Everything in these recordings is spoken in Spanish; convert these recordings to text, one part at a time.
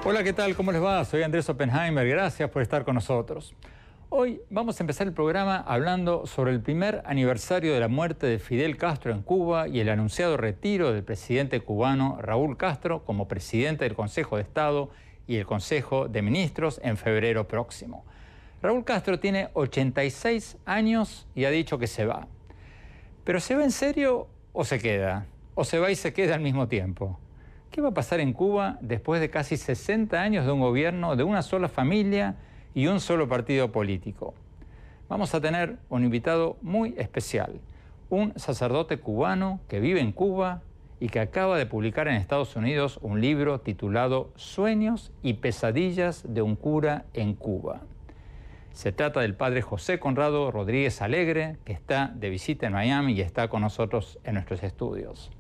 Hola, ¿qué tal? ¿Cómo les va? Soy Andrés Oppenheimer. Gracias por estar con nosotros. Hoy vamos a empezar el programa hablando sobre el primer aniversario de la muerte de Fidel Castro en Cuba y el anunciado retiro del presidente cubano Raúl Castro como presidente del Consejo de Estado y el Consejo de Ministros en febrero próximo. Raúl Castro tiene 86 años y ha dicho que se va. ¿Pero se va en serio o se queda? ¿O se va y se queda al mismo tiempo? ¿Qué va a pasar en Cuba después de casi 60 años de un gobierno de una sola familia y un solo partido político? Vamos a tener un invitado muy especial, un sacerdote cubano que vive en Cuba y que acaba de publicar en Estados Unidos un libro titulado Sueños y pesadillas de un cura en Cuba. Se trata del padre José Conrado Rodríguez Alegre, que está de visita en Miami y está con nosotros en nuestros estudios.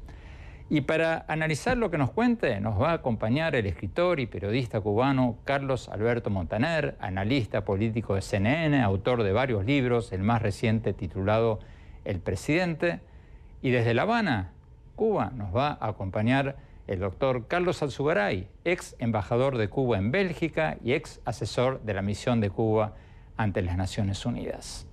Y para analizar lo que nos cuente, nos va a acompañar el escritor y periodista cubano Carlos Alberto Montaner, analista político de CNN, autor de varios libros, el más reciente titulado El Presidente. Y desde La Habana, Cuba, nos va a acompañar el doctor Carlos Alzugaray, ex embajador de Cuba en Bélgica y ex asesor de la misión de Cuba ante las Naciones Unidas.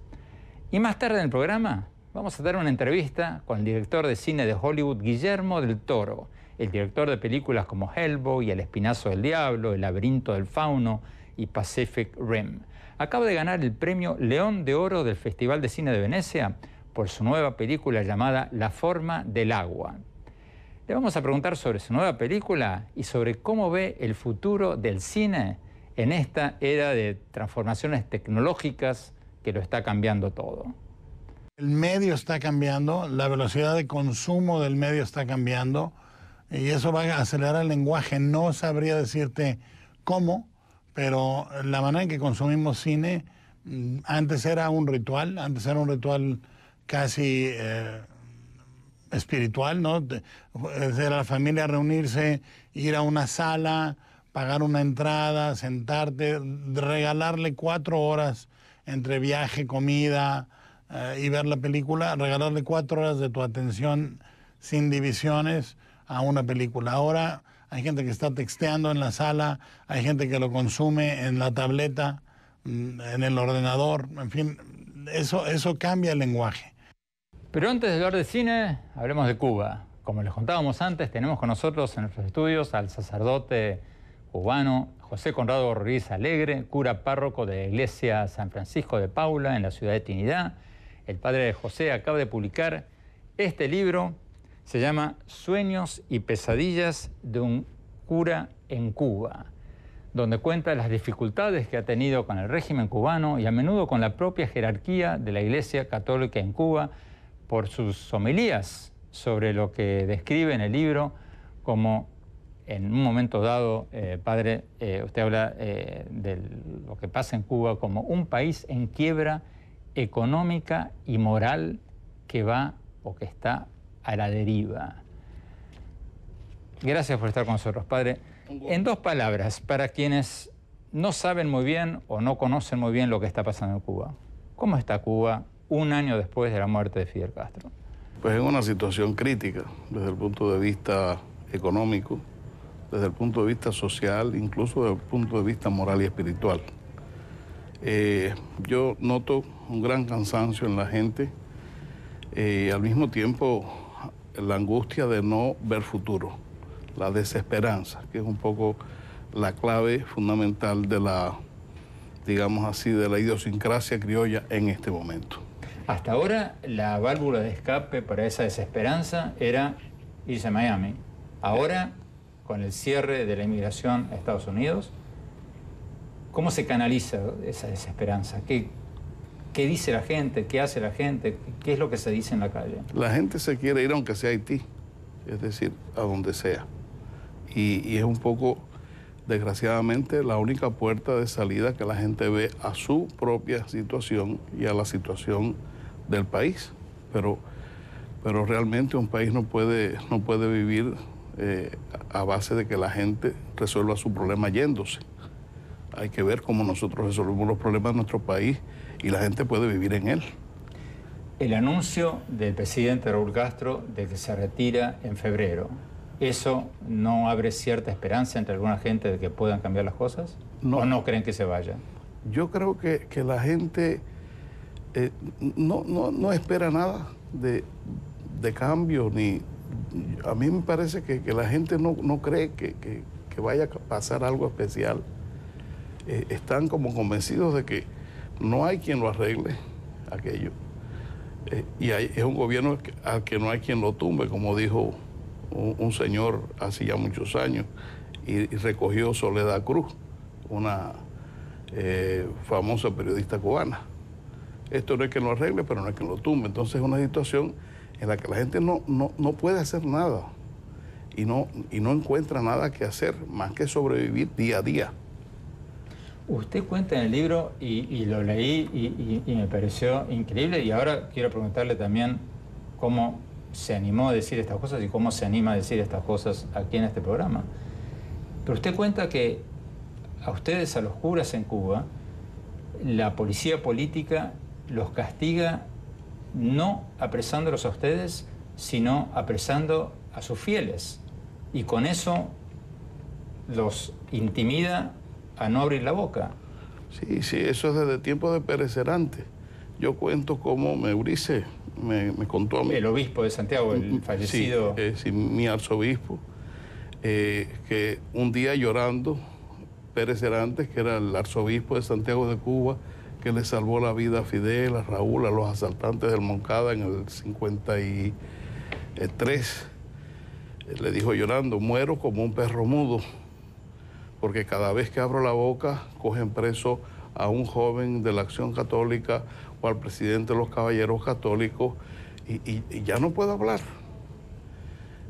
Y más tarde en el programa vamos a dar una entrevista con el director de cine de Hollywood, Guillermo del Toro, el director de películas como Hellboy, El Espinazo del Diablo, El Laberinto del Fauno y Pacific Rim. Acaba de ganar el premio León de Oro del Festival de Cine de Venecia por su nueva película llamada La Forma del Agua. Le vamos a preguntar sobre su nueva película y sobre cómo ve el futuro del cine en esta era de transformaciones tecnológicas que lo está cambiando todo. El medio está cambiando, la velocidad de consumo del medio está cambiando y eso va a acelerar el lenguaje. No sabría decirte cómo, pero la manera en que consumimos cine antes era un ritual casi espiritual, ¿no? Era la familia reunirse, ir a una sala, pagar una entrada, sentarte, regalarle 4 horas entre viaje, comida y ver la película, regalarle 4 horas de tu atención sin divisiones a una película. Ahora hay gente que está texteando en la sala, hay gente que lo consume en la tableta, en el ordenador, en fin, eso cambia el lenguaje. Pero antes de hablar de cine, hablemos de Cuba. Como les contábamos antes, tenemos con nosotros en nuestros estudios al sacerdote cubano José Conrado Rodríguez Alegre, cura párroco de la iglesia San Francisco de Paula en la ciudad de Trinidad. El padre José acaba de publicar este libro, se llama Sueños y pesadillas de un cura en Cuba, donde cuenta las dificultades que ha tenido con el régimen cubano y a menudo con la propia jerarquía de la Iglesia Católica en Cuba por sus homilías sobre lo que describe en el libro como, en un momento dado, padre, usted habla de lo que pasa en Cuba como un país en quiebra económica y moral que va o que está a la deriva. Gracias por estar con nosotros, padre. En 2 palabras, para quienes no saben muy bien o no conocen muy bien lo que está pasando en Cuba, ¿cómo está Cuba un año después de la muerte de Fidel Castro? Pues en una situación crítica desde el punto de vista económico, desde el punto de vista social, incluso desde el punto de vista moral y espiritual. Yo noto un gran cansancio en la gente y al mismo tiempo la angustia de no ver futuro, la desesperanza, que es un poco la clave fundamental de la, digamos así, de la idiosincrasia criolla en este momento. Hasta ahora la válvula de escape para esa desesperanza era irse a Miami. Ahora, con el cierre de la inmigración a Estados Unidos, ¿cómo se canaliza esa desesperanza? ¿Qué dice la gente? ¿Qué hace la gente? ¿Qué es lo que se dice en la calle? La gente se quiere ir aunque sea a Haití, es decir, a donde sea. Y es un poco, desgraciadamente, la única puerta de salida que la gente ve a su propia situación y a la situación del país. Pero realmente un país no puede vivir a base de que la gente resuelva su problema yéndose. Hay que ver cómo nosotros resolvemos los problemas de nuestro país y la gente puede vivir en él. El anuncio del presidente Raúl Castro de que se retira en febrero, ¿eso no abre cierta esperanza entre alguna gente de que puedan cambiar las cosas? No. ¿O no creen que se vaya? Yo creo que la gente no espera nada de cambio, ni a mí me parece que la gente no cree que vaya a pasar algo especial. Están como convencidos de que no hay quien lo arregle aquello. Es un gobierno al que no hay quien lo tumbe, como dijo un señor hace ya muchos años, y recogió Soledad Cruz, una famosa periodista cubana. Esto no es quien lo arregle, pero no es quien lo tumbe. Entonces es una situación en la que la gente no puede hacer nada y no encuentra nada que hacer más que sobrevivir día a día. Usted cuenta en el libro, y lo leí y me pareció increíble, y ahora quiero preguntarle también cómo se animó a decir estas cosas y cómo se anima a decir estas cosas aquí en este programa. Pero usted cuenta que a ustedes, a los curas en Cuba, la policía política los castiga no apresándolos a ustedes, sino apresando a sus fieles. Y con eso los intimida a no abrir la boca. Sí, eso es desde tiempos de Pérez Cerante. Yo cuento cómo Meurice me contó a mí. El obispo de Santiago, el fallecido. Sí, mi arzobispo, que un día llorando, Pérez Cerante, que era el arzobispo de Santiago de Cuba, que le salvó la vida a Fidel, a Raúl, a los asaltantes del Moncada en el 53, le dijo llorando: muero como un perro mudo, porque cada vez que abro la boca cogen preso a un joven de la Acción Católica o al presidente de los Caballeros Católicos y ya no puedo hablar.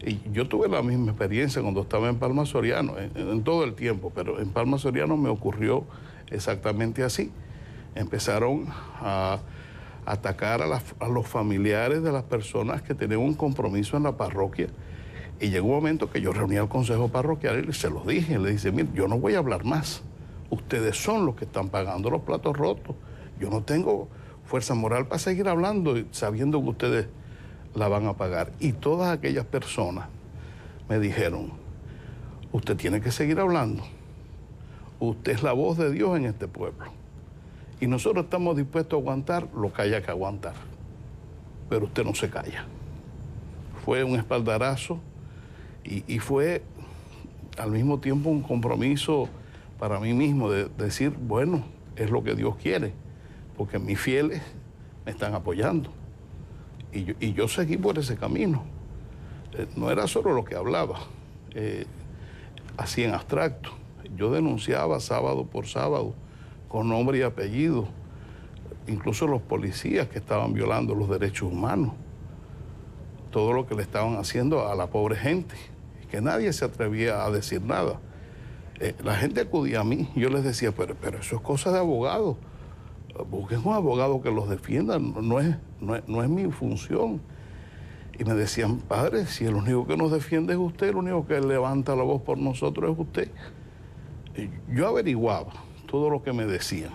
Y yo tuve la misma experiencia cuando estaba en Palma Soriano, en todo el tiempo, pero en Palma Soriano me ocurrió exactamente así. Empezaron a atacar a los familiares de las personas que tenían un compromiso en la parroquia. Y llegó un momento que yo reuní al consejo parroquial y se los dije, le dije: mire, yo no voy a hablar más. Ustedes son los que están pagando los platos rotos. Yo no tengo fuerza moral para seguir hablando sabiendo que ustedes la van a pagar. Y todas aquellas personas me dijeron: usted tiene que seguir hablando. Usted es la voz de Dios en este pueblo. Y nosotros estamos dispuestos a aguantar lo que haya que aguantar. Pero usted no se calla. Fue un espaldarazo. Y fue al mismo tiempo un compromiso para mí mismo de decir: bueno, es lo que Dios quiere, porque mis fieles me están apoyando. Y yo seguí por ese camino. No era solo lo que hablaba, así en abstracto. Yo denunciaba sábado por sábado, con nombre y apellido, incluso los policías que estaban violando los derechos humanos, todo lo que le estaban haciendo a la pobre gente, que nadie se atrevía a decir nada. La gente acudía a mí, yo les decía: pero eso es cosa de abogados, busquen un abogado que los defienda, no es mi función. Y me decían: padre, si el único que nos defiende es usted, el único que levanta la voz por nosotros es usted. Y yo averiguaba todo lo que me decían,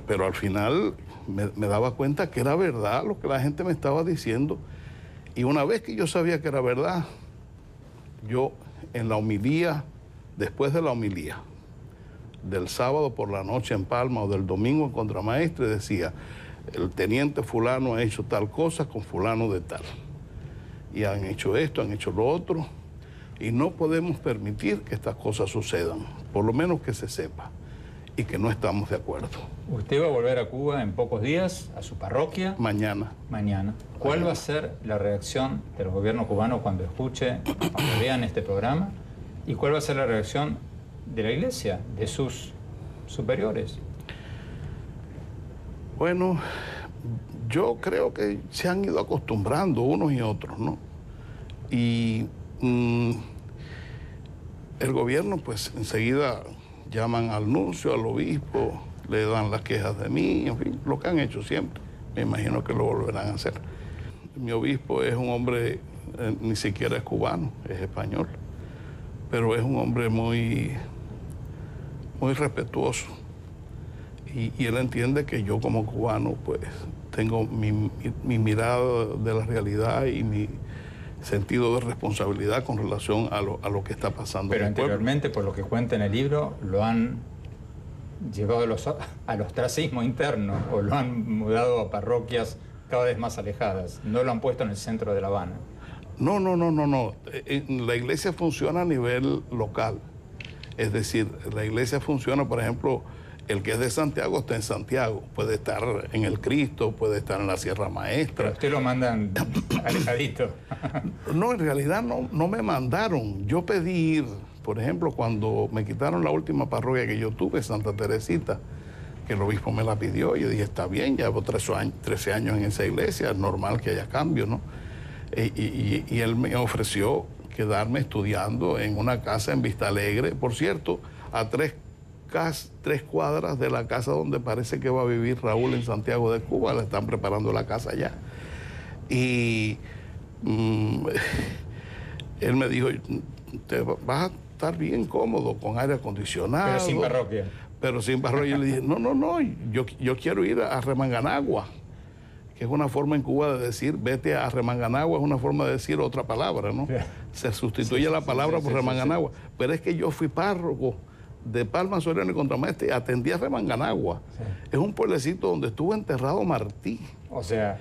pero al final me daba cuenta que era verdad lo que la gente me estaba diciendo. Y una vez que yo sabía que era verdad, yo en la homilía, después de la homilía, del sábado por la noche en Palma o del domingo en Contramaestre, decía: el teniente fulano ha hecho tal cosa con fulano de tal. Y han hecho esto, han hecho lo otro. Y no podemos permitir que estas cosas sucedan, por lo menos que se sepa, y que no estamos de acuerdo. Usted va a volver a Cuba en pocos días, a su parroquia. Mañana. ¿Cuál va a ser la reacción del gobierno cubano cuando vean este programa? ¿Y cuál va a ser la reacción de la Iglesia, de sus superiores? Bueno, yo creo que se han ido acostumbrando unos y otros, ¿no? Y el gobierno pues enseguida llaman al nuncio, al obispo, le dan las quejas de mí, en fin, lo que han hecho siempre. Me imagino que lo volverán a hacer. Mi obispo es un hombre, ni siquiera es cubano, es español, pero es un hombre muy respetuoso. Y él entiende que yo como cubano pues tengo mi mirada de la realidad y mi sentido de responsabilidad con relación a lo que está pasando. Pero en el pueblo. anteriormente, por lo que cuenta en el libro, lo han llevado al ostracismo interno o lo han mudado a parroquias cada vez más alejadas. No lo han puesto en el centro de La Habana. No. La iglesia funciona a nivel local. Es decir, la iglesia funciona, por ejemplo, el que es de Santiago está en Santiago. Puede estar en el Cristo, puede estar en la Sierra Maestra. Pero usted lo mandan alejadito. No, en realidad no me mandaron. Yo pedí ir, por ejemplo, cuando me quitaron la última parroquia que yo tuve, Santa Teresita, que el obispo me la pidió, yo dije, está bien, llevo 13 años en esa iglesia, es normal que haya cambio, ¿no? Y él me ofreció quedarme estudiando en una casa en Vista Alegre, por cierto, a 3 cuadras de la casa donde parece que va a vivir Raúl en Santiago de Cuba. Le están preparando la casa allá. Y él me dijo, te vas a estar bien cómodo con aire acondicionado. Pero sin parroquia. Pero sin parroquia. Yo le dije, no, yo quiero ir a Remanganagua, que es una forma en Cuba de decir, vete a Remanganagua, es una forma de decir otra palabra, ¿no? Se sustituye la palabra por Remanganagua. Pero es que yo fui párroco de Palma, Soriano y Contramaestre, y atendí a Remanganagua. Sí. Es un pueblecito donde estuvo enterrado Martí. O sea,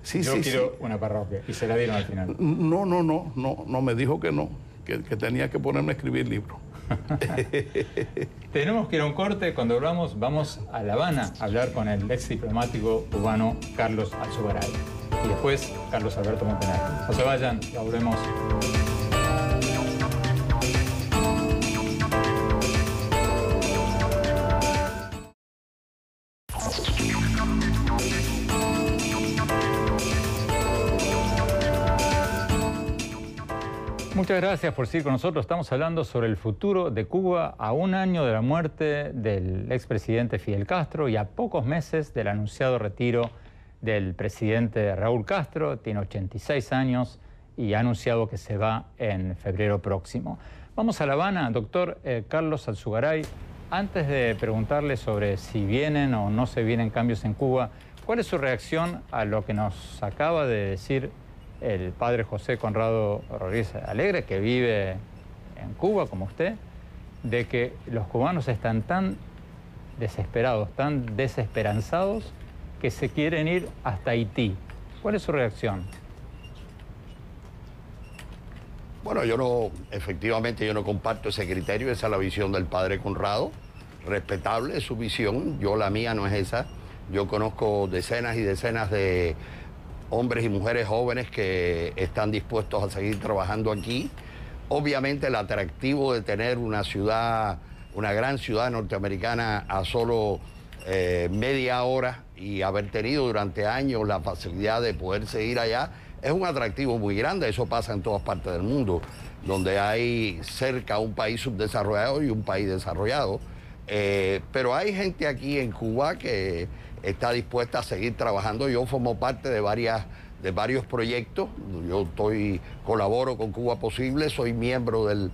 yo quiero una parroquia, y se la dieron al final. No, me dijo que no, que tenía que ponerme a escribir libros. Tenemos que ir a un corte. Cuando volvamos, vamos a La Habana a hablar con el ex diplomático cubano Carlos Alzugaray. Y después, Carlos Alberto Montenegro. No se vayan, ya volvemos. Muchas gracias por seguir con nosotros. Estamos hablando sobre el futuro de Cuba a un año de la muerte del expresidente Fidel Castro y a pocos meses del anunciado retiro del presidente Raúl Castro. Tiene 86 años y ha anunciado que se va en febrero próximo. Vamos a La Habana, doctor Carlos Alzugaray. Antes de preguntarle sobre si vienen o no se vienen cambios en Cuba, ¿cuál es su reacción a lo que nos acaba de decir el padre José Conrado Rodríguez Alegre, que vive en Cuba, como usted, de que los cubanos están tan desesperados, tan desesperanzados, que se quieren ir hasta Haití? ¿Cuál es su reacción? Bueno, efectivamente yo no comparto ese criterio, esa es la visión del padre Conrado, respetable su visión, la mía no es esa. Yo conozco decenas y decenas de hombres y mujeres jóvenes que están dispuestos a seguir trabajando aquí. Obviamente el atractivo de tener una gran ciudad norteamericana a solo media hora y haber tenido durante años la facilidad de poder seguir allá, es un atractivo muy grande. Eso pasa en todas partes del mundo, donde hay cerca un país subdesarrollado y un país desarrollado. Pero hay gente aquí en Cuba que está dispuesta a seguir trabajando. Yo formo parte de varios proyectos. Yo colaboro con Cuba Posible, soy miembro del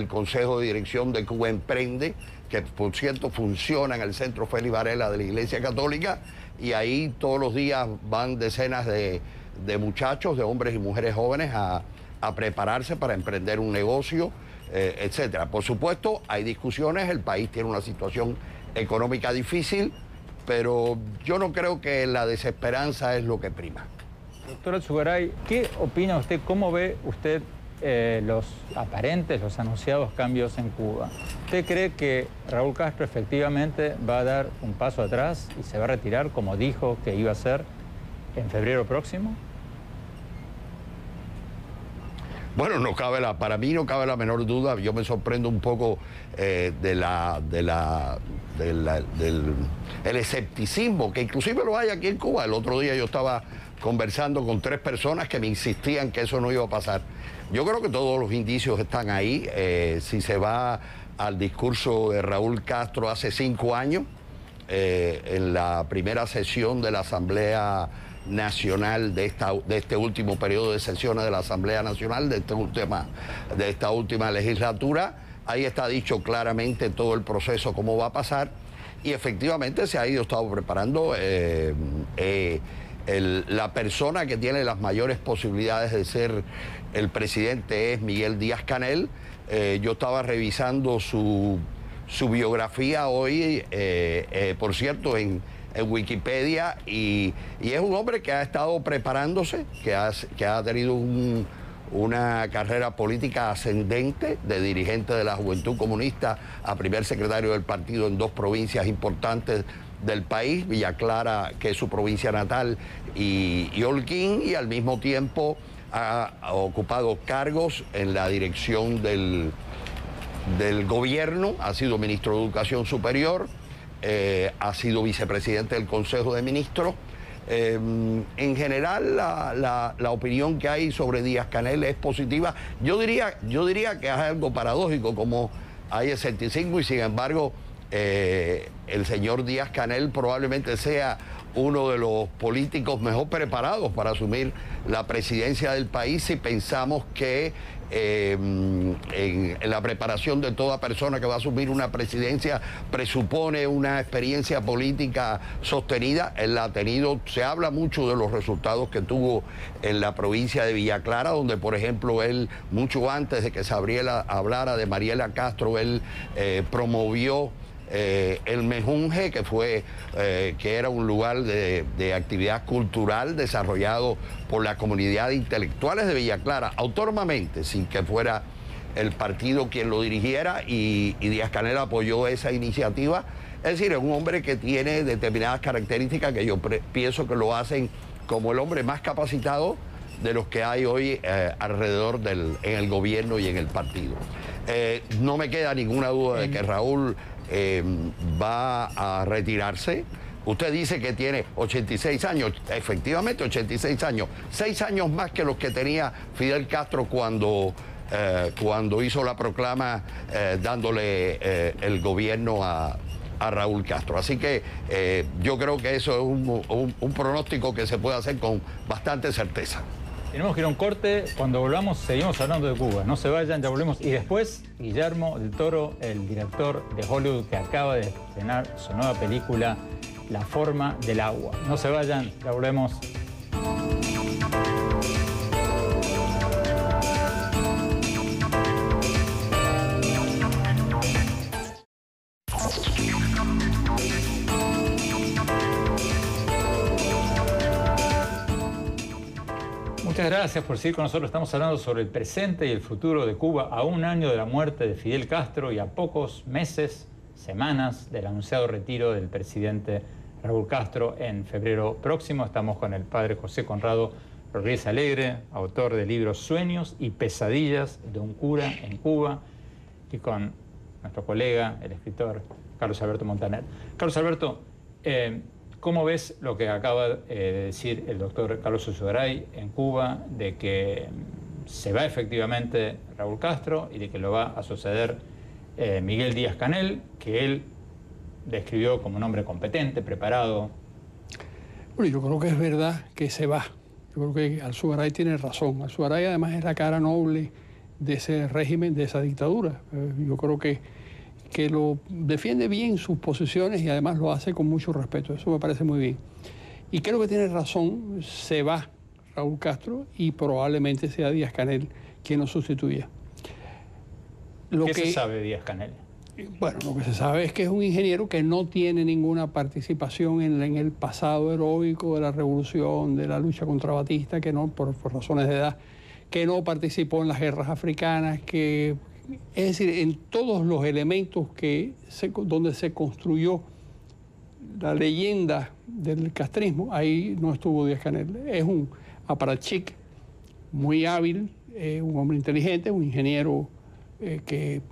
Consejo de Dirección de Cuba Emprende, que por cierto funciona en el Centro Félix Varela de la Iglesia Católica, y ahí todos los días van decenas de muchachos, de hombres y mujeres jóvenes a prepararse para emprender un negocio, etcétera. Por supuesto, hay discusiones, el país tiene una situación económica difícil, pero yo no creo que la desesperanza es lo que prima. Doctor Alzugaray, ¿qué opina usted, cómo ve usted los anunciados cambios en Cuba? ¿Usted cree que Raúl Castro efectivamente va a dar un paso atrás y se va a retirar como dijo que iba a hacer en febrero próximo? Bueno, para mí no cabe la menor duda. Yo me sorprendo un poco del escepticismo, que inclusive lo hay aquí en Cuba. El otro día yo estaba conversando con 3 personas que me insistían que eso no iba a pasar. Yo creo que todos los indicios están ahí. Si se va al discurso de Raúl Castro hace 5 años, en la primera sesión de la Asamblea Nacional de este último periodo de sesiones de la Asamblea Nacional, de esta última legislatura, ahí está dicho claramente todo el proceso, cómo va a pasar, y efectivamente se ha estado preparando. la persona que tiene las mayores posibilidades de ser el presidente es Miguel Díaz-Canel. Yo estaba revisando su biografía hoy, por cierto, en Wikipedia, y es un hombre que ha estado preparándose, que ha tenido una carrera política ascendente, de dirigente de la Juventud Comunista a primer secretario del partido en 2 provincias importantes del país, Villa Clara, que es su provincia natal, y Holguín, y al mismo tiempo ha ocupado cargos en la dirección del gobierno, ha sido ministro de Educación Superior, ha sido vicepresidente del Consejo de Ministros. En general, la opinión que hay sobre Díaz-Canel es positiva. Yo diría que es algo paradójico, como hay escepticismo, y sin embargo el señor Díaz-Canel probablemente sea uno de los políticos mejor preparados para asumir la presidencia del país, si pensamos que en la preparación de toda persona que va a asumir una presidencia presupone una experiencia política sostenida. Él la ha tenido. Se habla mucho de los resultados que tuvo en la provincia de Villa Clara, donde, por ejemplo, él, mucho antes de que se hablara de Mariela Castro, él promovió el Mejunje, que era un lugar de actividad cultural desarrollado por la comunidad de intelectuales de Villa Clara, autónomamente, sin que fuera el partido quien lo dirigiera, y Díaz-Canel apoyó esa iniciativa. Es decir, es un hombre que tiene determinadas características que yo pienso que lo hacen como el hombre más capacitado de los que hay hoy alrededor en el gobierno y en el partido. No me queda ninguna duda de que Raúl va a retirarse. Usted dice que tiene 86 años, efectivamente 86 años, 6 años más que los que tenía Fidel Castro cuando hizo la proclama dándole el gobierno a Raúl Castro. Así que yo creo que eso es un pronóstico que se puede hacer con bastante certeza. Tenemos que ir a un corte. Cuando volvamos seguimos hablando de Cuba. No se vayan, ya volvemos. Y después, Guillermo del Toro, el director de Hollywood que acaba de estrenar su nueva película, La forma del agua. No se vayan, ya volvemos. Muchas gracias por seguir con nosotros. Estamos hablando sobre el presente y el futuro de Cuba a 1 año de la muerte de Fidel Castro y a pocos meses, semanas, del anunciado retiro del presidente Raúl Castro en febrero próximo. Estamos con el padre José Conrado Rodríguez Alegre, autor del libro Sueños y pesadillas de un cura en Cuba, y con nuestro colega, el escritor Carlos Alberto Montaner. Carlos Alberto, ¿cómo ves lo que acaba de decir el doctor Carlos Usugaray en Cuba, de que se va efectivamente Raúl Castro y de que lo va a suceder Miguel Díaz-Canel, que él describió como un hombre competente, preparado? Bueno, yo creo que es verdad que se va. Yo creo que Alzugaray tiene razón. Alzugaray además es la cara noble de ese régimen, de esa dictadura. Yo creo que lo defiende bien sus posiciones y además lo hace con mucho respeto. Eso me parece muy bien. Y creo que tiene razón, se va Raúl Castro y probablemente sea Díaz-Canel quien lo sustituya. ¿Qué se sabe de Díaz-Canel? Bueno, lo que se sabe es que es un ingeniero que no tiene ninguna participación en el pasado heroico de la revolución, de la lucha contra Batista, que no, por razones de edad, que no participó en las guerras africanas, que... Es decir, en todos los elementos donde se construyó la leyenda del castrismo, ahí no estuvo Díaz-Canel. Es un aparachic muy hábil, un hombre inteligente, un ingeniero que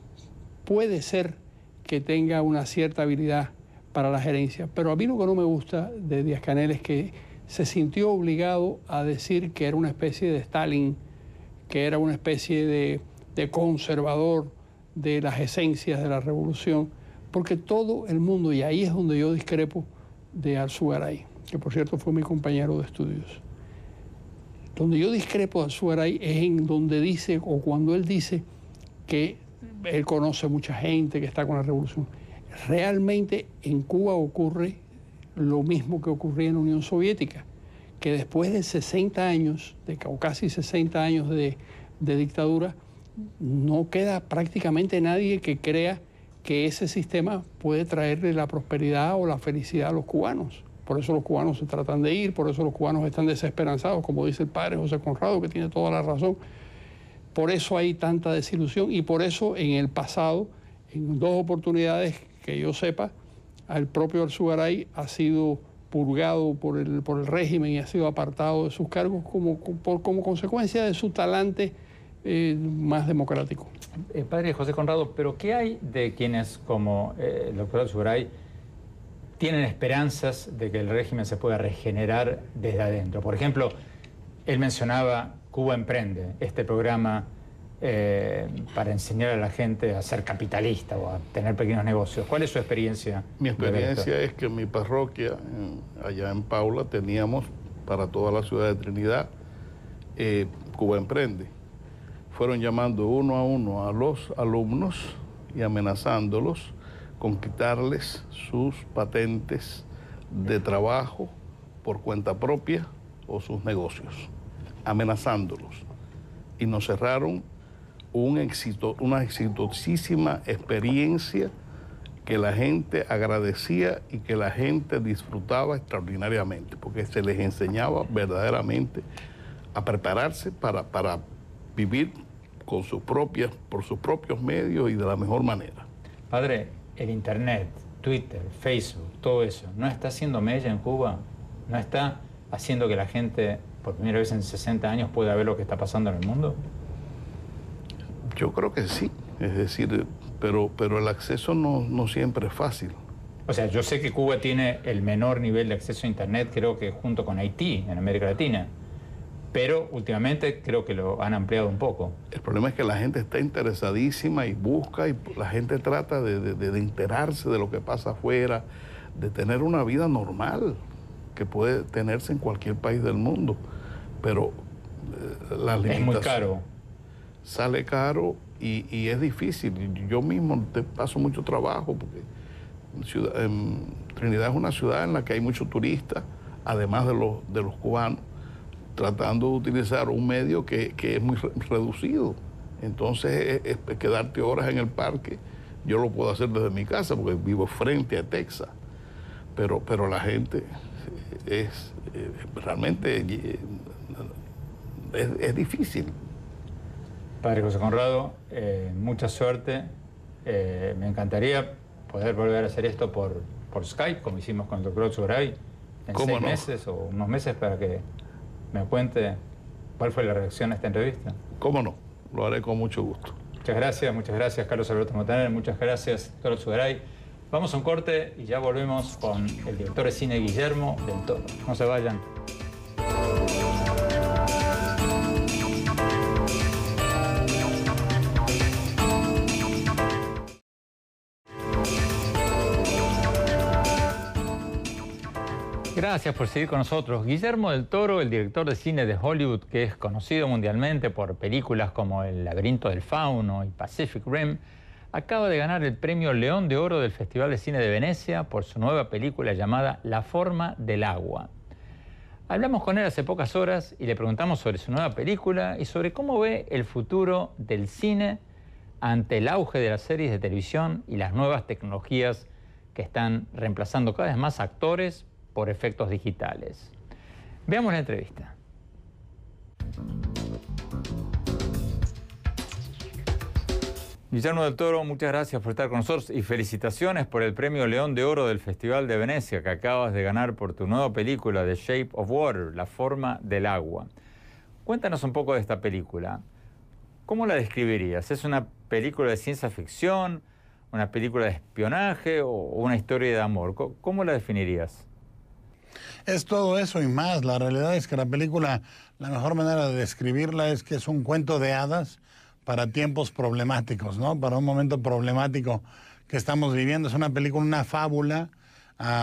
puede ser que tenga una cierta habilidad para la gerencia. Pero a mí lo que no me gusta de Díaz-Canel es que se sintió obligado a decir que era una especie de Stalin, que era una especie de conservador de las esencias de la revolución, porque todo el mundo, y ahí es donde yo discrepo de Alzugaray, que por cierto fue mi compañero de estudios. Donde yo discrepo de Alzugaray es en donde dice, o cuando él dice que él conoce mucha gente que está con la revolución. Realmente en Cuba ocurre lo mismo que ocurría en la Unión Soviética, que después de 60 años, o casi 60 años de dictadura, no queda prácticamente nadie que crea que ese sistema puede traerle la prosperidad o la felicidad a los cubanos. Por eso los cubanos se tratan de ir, por eso los cubanos están desesperanzados, como dice el padre José Conrado, que tiene toda la razón. Por eso hay tanta desilusión y por eso en el pasado, en 2 oportunidades que yo sepa, el propio Alzugaray ha sido purgado por el régimen y ha sido apartado de sus cargos como consecuencia de su talante más democrático. Padre José Conrado, pero ¿qué hay de quienes como el doctor Alzugaray tienen esperanzas de que el régimen se pueda regenerar desde adentro? Por ejemplo, él mencionaba Cuba Emprende, este programa para enseñar a la gente a ser capitalista o a tener pequeños negocios. ¿Cuál es su experiencia? Mi experiencia es que en mi parroquia, allá en Paula, teníamos para toda la ciudad de Trinidad Cuba Emprende. Fueron llamando uno a uno a los alumnos y amenazándolos con quitarles sus patentes de trabajo por cuenta propia o sus negocios, amenazándolos. Y nos cerraron una exitosísima experiencia que la gente agradecía y que la gente disfrutaba extraordinariamente, porque se les enseñaba verdaderamente a prepararse para vivir por sus propios medios y de la mejor manera. Padre, el Internet, Twitter, Facebook, todo eso, ¿no está haciendo mella en Cuba? ¿No está haciendo que la gente, por primera vez en 60 años, pueda ver lo que está pasando en el mundo? Yo creo que sí, es decir, pero el acceso no siempre es fácil. O sea, yo sé que Cuba tiene el menor nivel de acceso a Internet, creo que junto con Haití, en América Latina, pero últimamente creo que lo han ampliado un poco. El problema es que la gente está interesadísima y busca, y la gente trata de enterarse de lo que pasa afuera, de tener una vida normal que puede tenerse en cualquier país del mundo, pero las limitaciones... Es muy caro. Sale caro y es difícil. Yo mismo te paso mucho trabajo porque Trinidad es una ciudad en la que hay muchos turistas, además de los cubanos, tratando de utilizar un medio que es muy reducido. Entonces, es quedarte horas en el parque, yo lo puedo hacer desde mi casa porque vivo frente a Texas. Pero la gente realmente es difícil. Padre José Conrado, mucha suerte. Me encantaría poder volver a hacer esto por Skype, como hicimos con el doctor Alzugaray, en 6 meses o unos meses, para que me cuente cuál fue la reacción a esta entrevista. ¿Cómo no? Lo haré con mucho gusto. Muchas gracias Carlos Alberto Montaner, muchas gracias doctor Alzugaray. Vamos a un corte y ya volvemos con el director de cine Guillermo del Toro. No se vayan. Gracias por seguir con nosotros. Guillermo del Toro, el director de cine de Hollywood, que es conocido mundialmente por películas como El laberinto del fauno y Pacific Rim, acaba de ganar el premio León de Oro del Festival de Cine de Venecia por su nueva película llamada La forma del agua. Hablamos con él hace pocas horas y le preguntamos sobre su nueva película y sobre cómo ve el futuro del cine ante el auge de las series de televisión y las nuevas tecnologías que están reemplazando cada vez más actores por efectos digitales. Veamos la entrevista. Guillermo del Toro, muchas gracias por estar con nosotros y felicitaciones por el premio León de Oro del Festival de Venecia que acabas de ganar por tu nueva película The Shape of Water, La forma del agua. Cuéntanos un poco de esta película. ¿Cómo la describirías? ¿Es una película de ciencia ficción, una película de espionaje o una historia de amor? ¿Cómo la definirías? Es todo eso y más. La realidad es que la película, la mejor manera de describirla es que es un cuento de hadas para tiempos problemáticos, ¿no? Para un momento problemático que estamos viviendo. Es una película, una fábula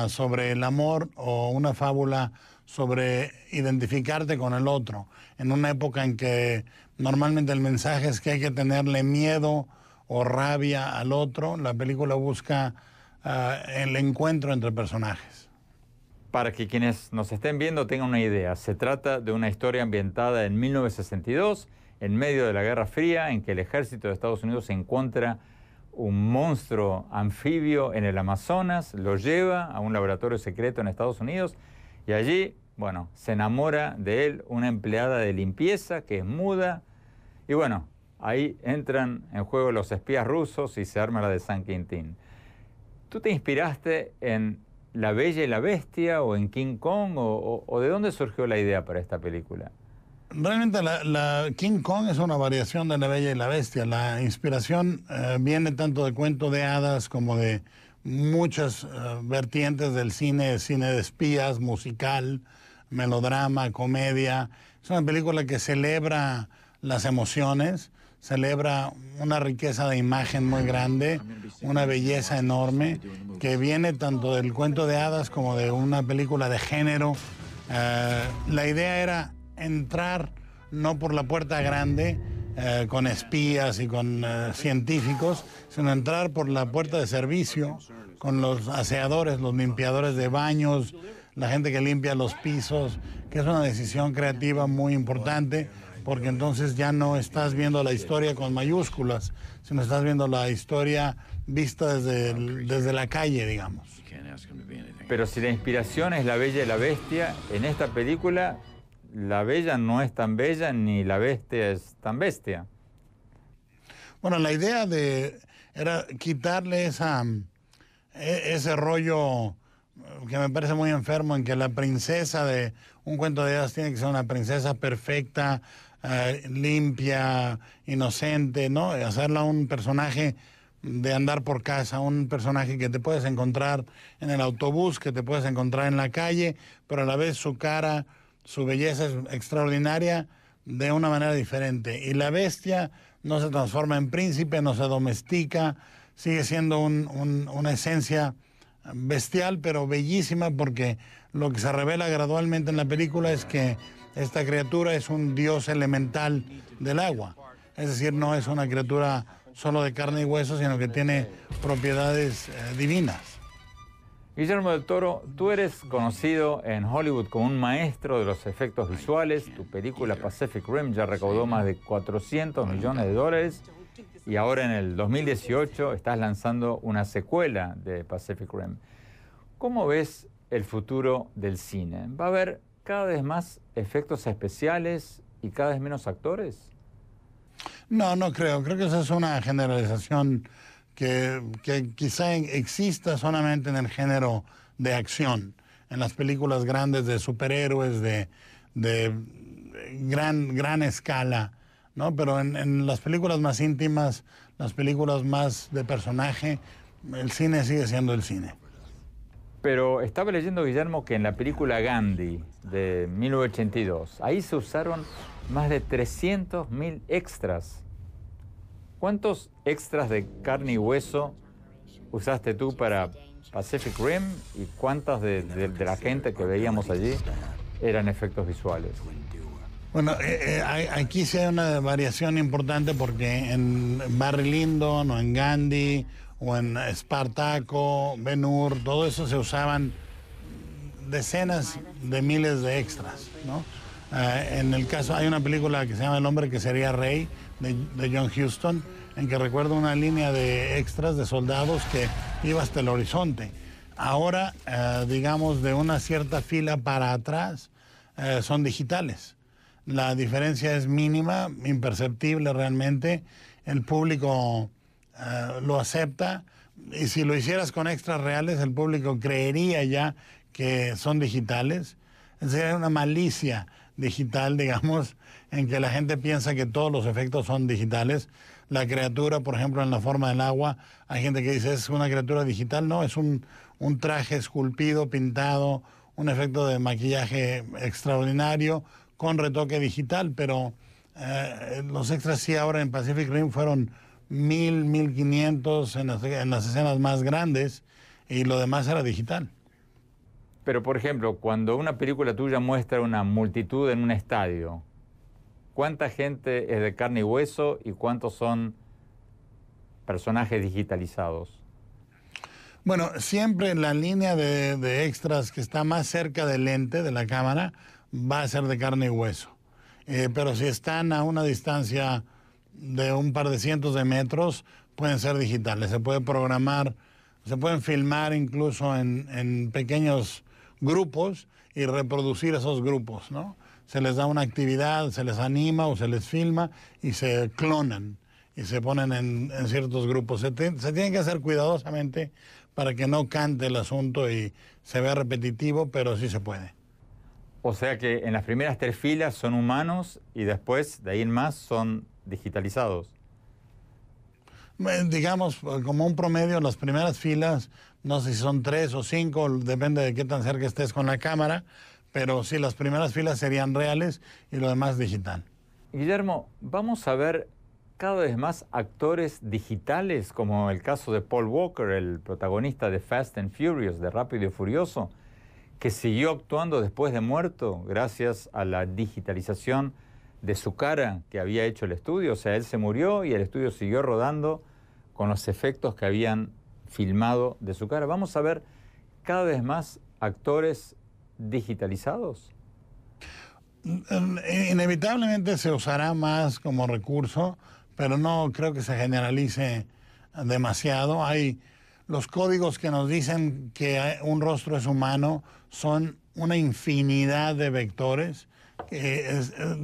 sobre el amor o una fábula sobre identificarte con el otro. En una época en que normalmente el mensaje es que hay que tenerle miedo o rabia al otro, la película busca el encuentro entre personajes. Para que quienes nos estén viendo tengan una idea, se trata de una historia ambientada en 1962, en medio de la Guerra Fría, en que el ejército de Estados Unidos encuentra un monstruo anfibio en el Amazonas, lo lleva a un laboratorio secreto en Estados Unidos y allí, bueno, se enamora de él una empleada de limpieza que es muda y bueno, ahí entran en juego los espías rusos y se arma la de San Quintín. ¿Tú te inspiraste en La Bella y la Bestia o en King Kong o de dónde surgió la idea para esta película? Realmente la King Kong es una variación de La Bella y la Bestia. La inspiración viene tanto de cuento de hadas como de muchas vertientes del cine de espías, musical, melodrama, comedia. Es una película que celebra las emociones, celebra una riqueza de imagen muy grande, una belleza enorme, que viene tanto del cuento de hadas como de una película de género. La idea era entrar no por la puerta grande con espías y con científicos, sino entrar por la puerta de servicio con los aseadores, los limpiadores de baños, la gente que limpia los pisos, que es una decisión creativa muy importante, porque entonces ya no estás viendo la historia con mayúsculas, sino estás viendo la historia vista desde la calle, digamos. Pero si la inspiración es La Bella y la Bestia, en esta película la bella no es tan bella ni la bestia es tan bestia. Bueno, la idea era quitarle ese rollo que me parece muy enfermo, en que la princesa de un cuento de hadas tiene que ser una princesa perfecta, limpia, inocente, ¿no? Hacerla un personaje de andar por casa, un personaje que te puedes encontrar en el autobús, que te puedes encontrar en la calle, pero a la vez su cara, su belleza es extraordinaria de una manera diferente. Y la bestia no se transforma en príncipe, no se domestica, sigue siendo una esencia bestial, pero bellísima, porque lo que se revela gradualmente en la película es que esta criatura es un dios elemental del agua. Es decir, no es una criatura solo de carne y hueso, sino que tiene propiedades divinas. Guillermo del Toro, tú eres conocido en Hollywood como un maestro de los efectos visuales. Tu película Pacific Rim ya recaudó más de $400 millones y ahora en el 2018 estás lanzando una secuela de Pacific Rim. ¿Cómo ves el futuro del cine? ¿Va a haber cada vez más efectos especiales y cada vez menos actores? No, no creo. Creo que esa es una generalización que quizá exista solamente en el género de acción, en las películas grandes de superhéroes de gran escala, ¿no? Pero en las películas más íntimas, las películas más de personaje, el cine sigue siendo el cine. Pero estaba leyendo, Guillermo, que en la película Gandhi de 1982, ahí se usaron más de 300.000 extras. ¿Cuántos extras de carne y hueso usaste tú para Pacific Rim y cuántas de la gente que veíamos allí eran efectos visuales? Bueno, aquí sí hay una variación importante, porque en Barry Lyndon o en Gandhi o en Espartaco, Ben-Hur, todo eso se usaban decenas de miles de extras, ¿no? En el caso, hay una película que se llama El hombre que sería rey, de John Huston, en que recuerdo una línea de extras de soldados que iba hasta el horizonte. Ahora, digamos, de una cierta fila para atrás, son digitales. La diferencia es mínima, imperceptible realmente. El público lo acepta, y si lo hicieras con extras reales, el público creería ya que son digitales. Es decir, hay una malicia digital, digamos, en que la gente piensa que todos los efectos son digitales. La criatura, por ejemplo, en la forma del agua, hay gente que dice es una criatura digital. No, es un traje esculpido, pintado, un efecto de maquillaje extraordinario con retoque digital, pero los extras sí ahora en Pacific Rim fueron 1,000, 1,500 en las escenas más grandes, y lo demás era digital. Pero, por ejemplo, cuando una película tuya muestra una multitud en un estadio, ¿cuánta gente es de carne y hueso y cuántos son personajes digitalizados? Bueno, siempre la línea de extras que está más cerca del lente de la cámara va a ser de carne y hueso. Pero si están a una distancia de un par de cientos de metros, pueden ser digitales. Se puede programar, se pueden filmar incluso en pequeños grupos y reproducir esos grupos, ¿no? Se les da una actividad, se les anima o se les filma y se clonan y se ponen en ciertos grupos. Se tiene que hacer cuidadosamente para que no cante el asunto y se vea repetitivo, pero sí se puede. O sea que en las primeras 3 filas son humanos y después, de ahí en más, son digitalizados. Digamos, como un promedio, las primeras filas, no sé si son 3 o 5, depende de qué tan cerca estés con la cámara, pero sí, las primeras filas serían reales y lo demás digital. Guillermo, vamos a ver cada vez más actores digitales, como el caso de Paul Walker, el protagonista de Fast and Furious, de Rápido y Furioso, que siguió actuando después de muerto gracias a la digitalización de su cara que había hecho el estudio. O sea, él se murió y el estudio siguió rodando con los efectos que habían filmado de su cara. Vamos a ver cada vez más actores digitalizados. Inevitablemente se usará más como recurso, pero no creo que se generalice demasiado. Hay los códigos que nos dicen que un rostro es humano, son una infinidad de vectores.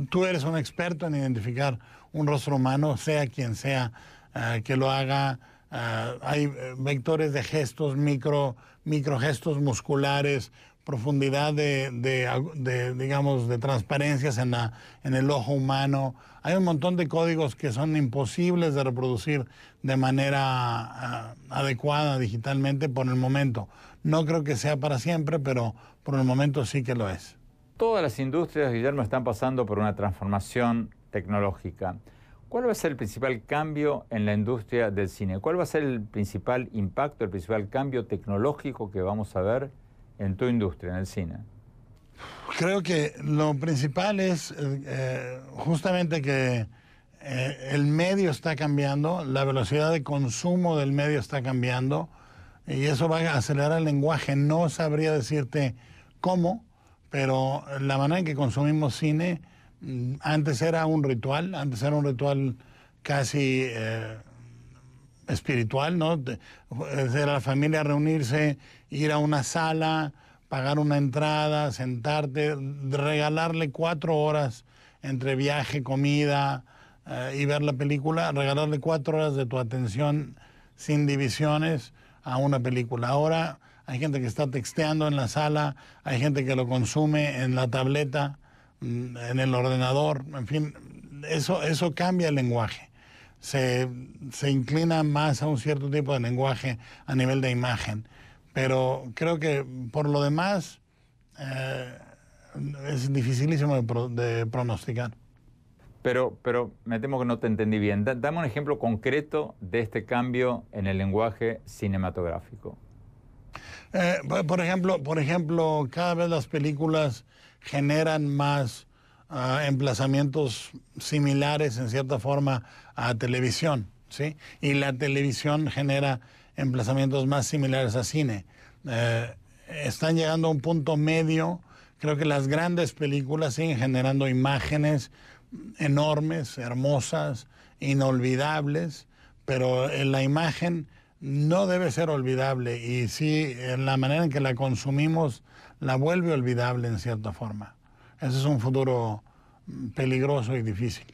Tú eres un experto en identificar un rostro humano, sea quien sea que lo haga. Hay vectores de gestos, microgestos musculares, profundidad digamos, de transparencias en el ojo humano. Hay un montón de códigos que son imposibles de reproducir de manera adecuada digitalmente por el momento. No creo que sea para siempre, pero por el momento sí que lo es. Todas las industrias, Guillermo, están pasando por una transformación tecnológica. ¿Cuál va a ser el principal cambio en la industria del cine? ¿Cuál va a ser el principal impacto, el principal cambio tecnológico que vamos a ver en tu industria, en el cine? Creo que lo principal es justamente que el medio está cambiando, la velocidad de consumo del medio está cambiando y eso va a acelerar el lenguaje. No sabría decirte cómo, pero la manera en que consumimos cine antes era un ritual casi espiritual, ¿no? Era la familia reunirse, ir a una sala, pagar una entrada, sentarte, regalarle 4 horas entre viaje, comida y ver la película, regalarle 4 horas de tu atención sin divisiones a una película. Ahora hay gente que está texteando en la sala, hay gente que lo consume en la tableta, en el ordenador, en fin, eso cambia el lenguaje. Se inclina más a un cierto tipo de lenguaje a nivel de imagen. Pero creo que por lo demás es dificilísimo de pronosticar. Pero me temo que no te entendí bien. Dame un ejemplo concreto de este cambio en el lenguaje cinematográfico. Por ejemplo, cada vez las películas generan más emplazamientos similares en cierta forma a televisión, ¿sí? Y la televisión genera emplazamientos más similares a cine. Están llegando a un punto medio. Creo que las grandes películas siguen generando imágenes enormes, hermosas, inolvidables, pero la imagen no debe ser olvidable y sí, en la manera en que la consumimos la vuelve olvidable en cierta forma. Ese es un futuro peligroso y difícil.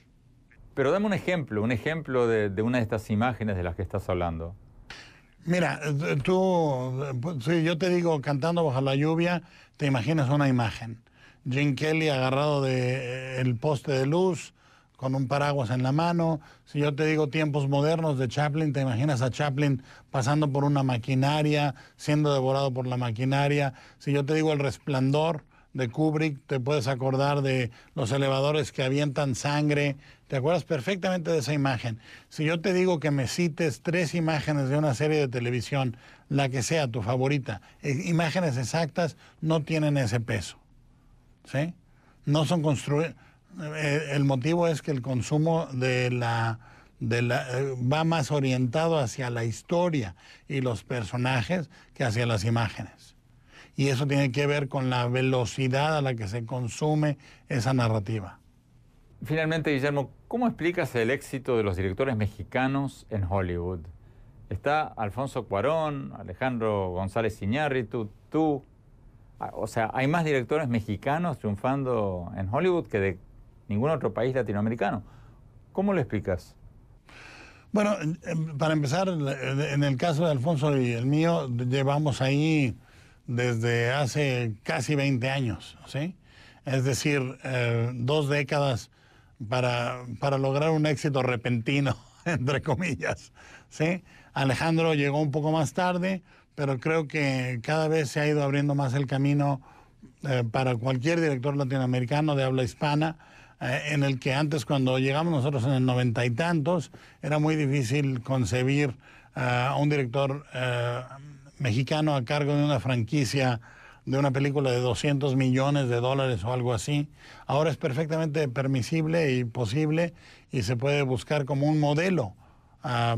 Pero dame un ejemplo de una de estas imágenes de las que estás hablando. Mira, si yo te digo cantando bajo la lluvia, te imaginas una imagen. Gene Kelly agarrado del poste de luz, con un paraguas en la mano. Si yo te digo tiempos modernos de Chaplin, te imaginas a Chaplin pasando por una maquinaria, siendo devorado por la maquinaria. Si yo te digo El Resplandor de Kubrick, te puedes acordar de los elevadores que avientan sangre. Te acuerdas perfectamente de esa imagen. Si yo te digo que me cites 3 imágenes de una serie de televisión, la que sea tu favorita, imágenes exactas, no tienen ese peso, ¿sí? No son construidas. El motivo es que el consumo de va más orientado hacia la historia y los personajes que hacia las imágenes. Y eso tiene que ver con la velocidad a la que se consume esa narrativa. Finalmente, Guillermo, ¿cómo explicas el éxito de los directores mexicanos en Hollywood? Está Alfonso Cuarón, Alejandro González Iñárritu, tú. O sea, hay más directores mexicanos triunfando en Hollywood que de ningún otro país latinoamericano. ¿Cómo lo explicas? Bueno, para empezar, en el caso de Alfonso y el mío, llevamos ahí desde hace casi 20 años, ¿sí? Es decir, 2 décadas para lograr un éxito repentino, entre comillas, ¿sí? Alejandro llegó un poco más tarde, pero creo que cada vez se ha ido abriendo más el camino para cualquier director latinoamericano de habla hispana, en el que antes, cuando llegamos nosotros en el 90 y tantos, era muy difícil concebir a un director mexicano a cargo de una franquicia de una película de $200 millones o algo así. Ahora es perfectamente permisible y posible, y se puede buscar como un modelo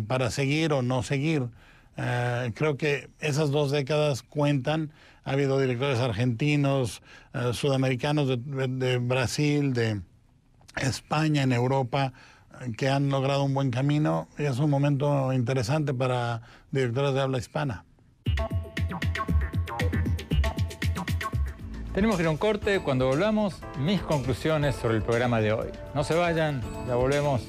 para seguir o no seguir. Creo que esas 2 décadas cuentan. Ha habido directores argentinos, sudamericanos, de Brasil, de España, en Europa, que han logrado un buen camino, y es un momento interesante para directores de habla hispana. Tenemos que ir a un corte. Cuando volvamos, mis conclusiones sobre el programa de hoy. No se vayan, ya volvemos.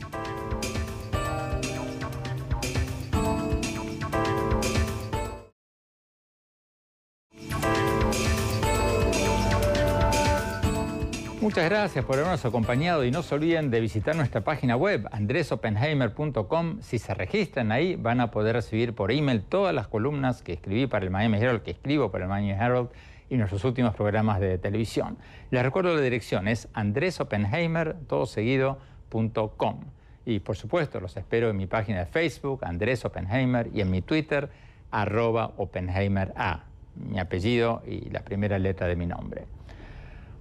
Muchas gracias por habernos acompañado y no se olviden de visitar nuestra página web andresopenheimer.com. Si se registran ahí, van a poder recibir por email todas las columnas que escribí para el Miami Herald, que escribo para el Miami Herald, y nuestros últimos programas de televisión. Les recuerdo la dirección, es andresopenheimer.com. Y por supuesto, los espero en mi página de Facebook, Andrés Oppenheimer, y en mi Twitter, @OppenheimerA, mi apellido y la primera letra de mi nombre.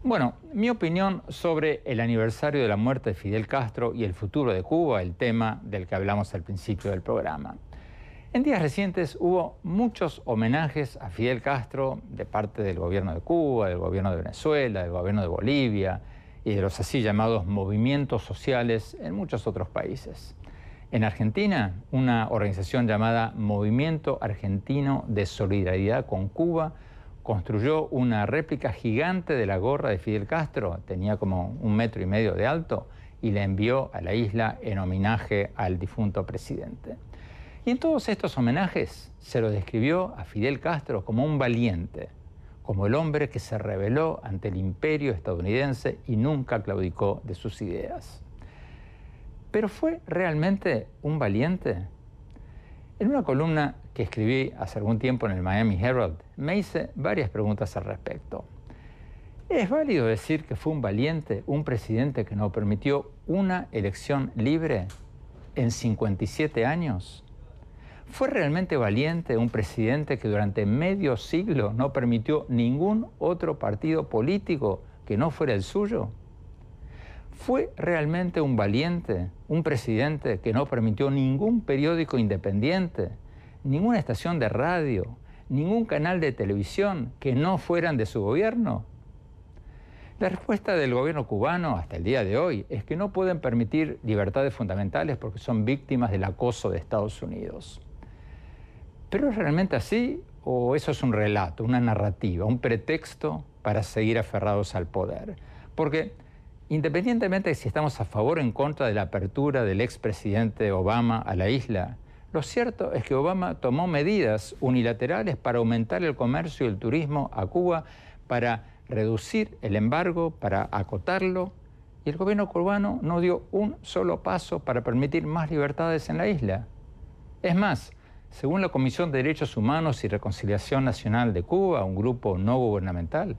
Bueno, mi opinión sobre el aniversario de la muerte de Fidel Castro y el futuro de Cuba, el tema del que hablamos al principio del programa. En días recientes hubo muchos homenajes a Fidel Castro de parte del gobierno de Cuba, del gobierno de Venezuela, del gobierno de Bolivia y de los así llamados movimientos sociales en muchos otros países. En Argentina, una organización llamada Movimiento Argentino de Solidaridad con Cuba construyó una réplica gigante de la gorra de Fidel Castro, tenía como 1,5 metros de alto, y la envió a la isla en homenaje al difunto presidente. Y en todos estos homenajes se lo describió a Fidel Castro como un valiente, como el hombre que se rebeló ante el imperio estadounidense y nunca claudicó de sus ideas. ¿Pero fue realmente un valiente? En una columna que escribí hace algún tiempo en el Miami Herald, me hice varias preguntas al respecto. ¿Es válido decir que fue un valiente, un presidente que no permitió una elección libre en 57 años? ¿Fue realmente valiente un presidente que durante medio siglo no permitió ningún otro partido político que no fuera el suyo? ¿Fue realmente un valiente un presidente que no permitió ningún periódico independiente, ninguna estación de radio, ningún canal de televisión que no fueran de su gobierno? La respuesta del gobierno cubano hasta el día de hoy es que no pueden permitir libertades fundamentales porque son víctimas del acoso de Estados Unidos. ¿Pero es realmente así o eso es un relato, una narrativa, un pretexto para seguir aferrados al poder? Porque independientemente de si estamos a favor o en contra de la apertura del expresidente Obama a la isla, lo cierto es que Obama tomó medidas unilaterales para aumentar el comercio y el turismo a Cuba, para reducir el embargo, para acotarlo, y el gobierno cubano no dio un solo paso para permitir más libertades en la isla. Es más, según la Comisión de Derechos Humanos y Reconciliación Nacional de Cuba, un grupo no gubernamental,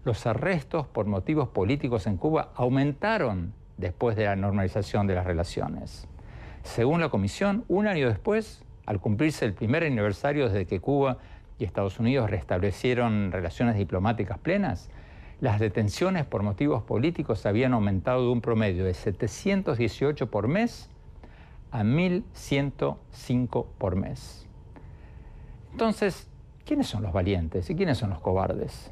los arrestos por motivos políticos en Cuba aumentaron después de la normalización de las relaciones. Según la Comisión, un año después, al cumplirse el primer aniversario desde que Cuba y Estados Unidos restablecieron relaciones diplomáticas plenas, las detenciones por motivos políticos habían aumentado de un promedio de 718 por mes a 1.105 por mes. Entonces, ¿quiénes son los valientes y quiénes son los cobardes?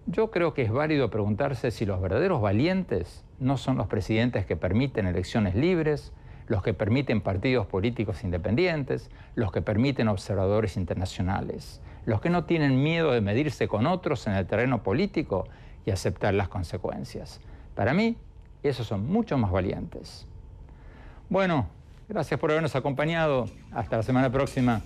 Yo creo que es válido preguntarse si los verdaderos valientes no son los presidentes que permiten elecciones libres, los que permiten partidos políticos independientes, los que permiten observadores internacionales, los que no tienen miedo de medirse con otros en el terreno político y aceptar las consecuencias. Para mí, esos son mucho más valientes. Bueno, gracias por habernos acompañado. Hasta la semana próxima.